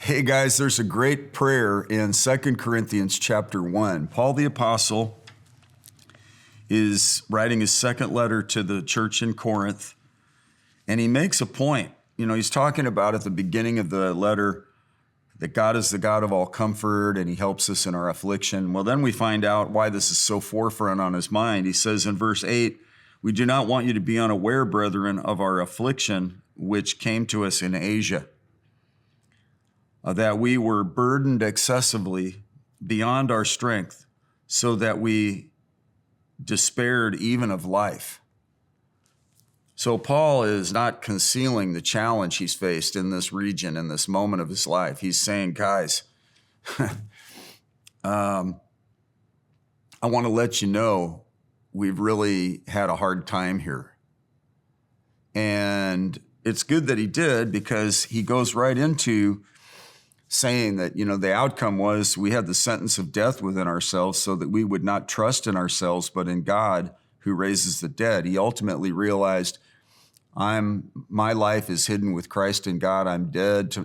Hey guys, there's a great prayer in 2 Corinthians chapter 1. Paul the Apostle is writing his second letter to the church in Corinth, and he makes a point. He's talking about at the beginning of the letter that God is the God of all comfort and he helps us in our affliction. Well, then we find out why this is so forefront on his mind. He says in verse 8, "We do not want you to be unaware, brethren, of our affliction which came to us in Asia, that we were burdened excessively beyond our strength, so that we despaired even of life." So Paul is not concealing the challenge he's faced in this region, in this moment of his life. He's saying, guys, I want to let you know we've really had a hard time here. And it's good that he did, because he goes right into saying that, the outcome was we had the sentence of death within ourselves so that we would not trust in ourselves, but in God who raises the dead. He ultimately realized my life is hidden with Christ in God. I'm dead.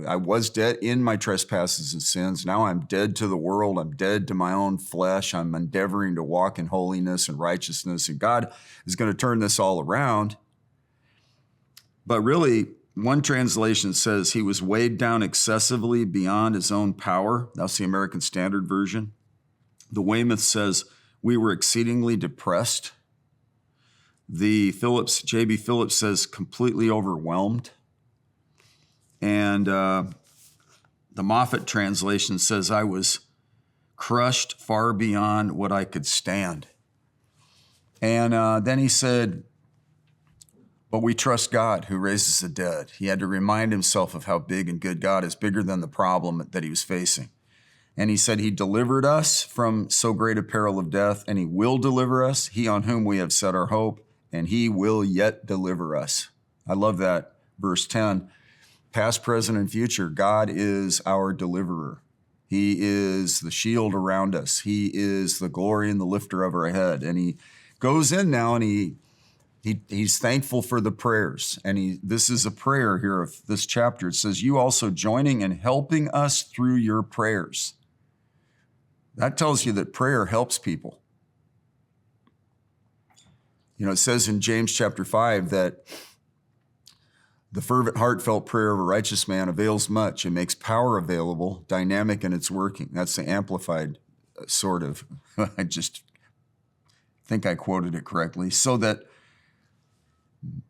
I was dead in my trespasses and sins. Now I'm dead to the world. I'm dead to my own flesh. I'm endeavoring to walk in holiness and righteousness, and God is going to turn this all around. But really, one translation says he was weighed down excessively beyond his own power. That's the American Standard Version. The Weymouth says we were exceedingly depressed. The J.B. Phillips says completely overwhelmed. And the Moffat translation says I was crushed far beyond what I could stand. And then he said, but we trust God who raises the dead. He had to remind himself of how big and good God is, bigger than the problem that he was facing. And he said he delivered us from so great a peril of death, and he will deliver us, he on whom we have set our hope, and he will yet deliver us. I love that. Verse 10, past, present, and future, God is our deliverer. He is the shield around us. He is the glory and the lifter of our head. And he goes in now and he's thankful for the prayers. And this is a prayer here of this chapter. It says, you also joining and helping us through your prayers. That tells you that prayer helps people. It says in James chapter 5 that the fervent, heartfelt prayer of a righteous man avails much. It makes power available, dynamic in its working. That's the amplified sort of. I just think I quoted it correctly. So that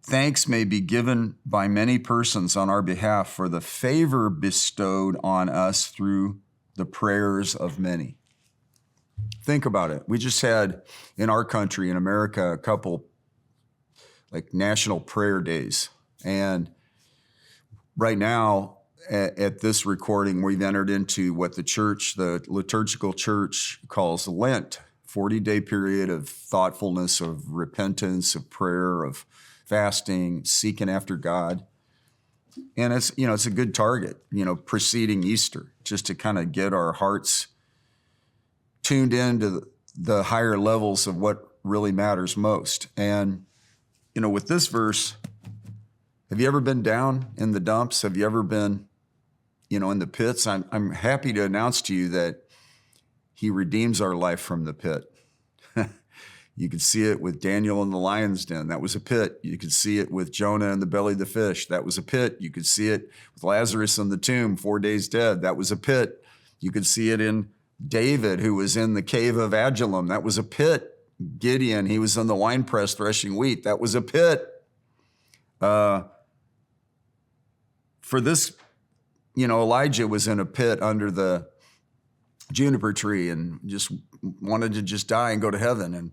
thanks may be given by many persons on our behalf for the favor bestowed on us through the prayers of many. Think about it. We just had in our country, in America, a couple like national prayer days. And right now, at this recording, we've entered into what the liturgical church calls Lent, 40-day period of thoughtfulness, of repentance, of prayer, of fasting, seeking after God. And it's a good target, preceding Easter, just to kind of get our hearts tuned into the higher levels of what really matters most. And, with this verse, have you ever been down in the dumps? Have you ever been, in the pits? I'm happy to announce to you that he redeems our life from the pit. You could see it with Daniel in the lion's den. That was a pit. You could see it with Jonah in the belly of the fish. That was a pit. You could see it with Lazarus in the tomb, 4 days dead. That was a pit. You could see it in David, who was in the cave of Adullam. That was a pit. Gideon, he was in the winepress threshing wheat. That was a pit. For this, Elijah was in a pit under the juniper tree and just wanted to just die and go to heaven. And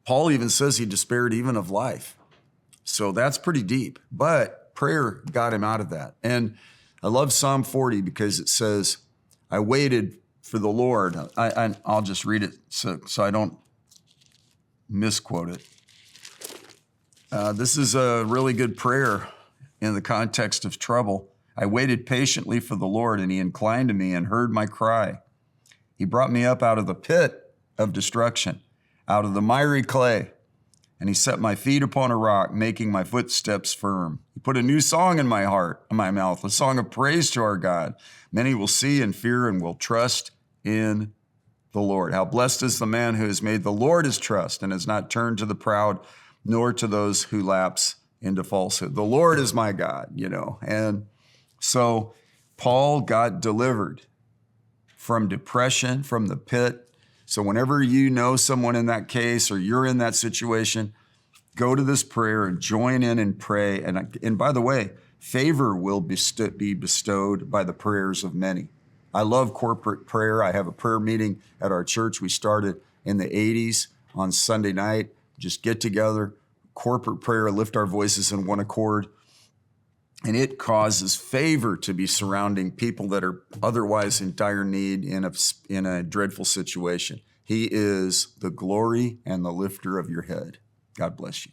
Paul even says he despaired even of life. So that's pretty deep. But prayer got him out of that. And I love Psalm 40 because it says, I waited for the Lord. I'll just read it so I don't misquote it. This is a really good prayer in the context of trouble. I waited patiently for the Lord, and he inclined to me and heard my cry. He brought me up out of the pit of destruction, out of the miry clay, And he set my feet upon a rock, making my footsteps firm. He put a new song in my heart, in my mouth, a song of praise to our God. Many will see and fear and will trust in the Lord. How blessed is the man who has made the Lord his trust and has not turned to the proud, nor to those who lapse into falsehood. The Lord is my God, And so Paul got delivered from depression, from the pit. So whenever you know someone in that case or you're in that situation, go to this prayer and join in and pray. And by the way, favor will be bestowed by the prayers of many. I love corporate prayer. I have a prayer meeting at our church. We started in the 80s on Sunday night. Just get together, corporate prayer, lift our voices in one accord. And it causes favor to be surrounding people that are otherwise in dire need in a dreadful situation. He is the glory and the lifter of your head. God bless you.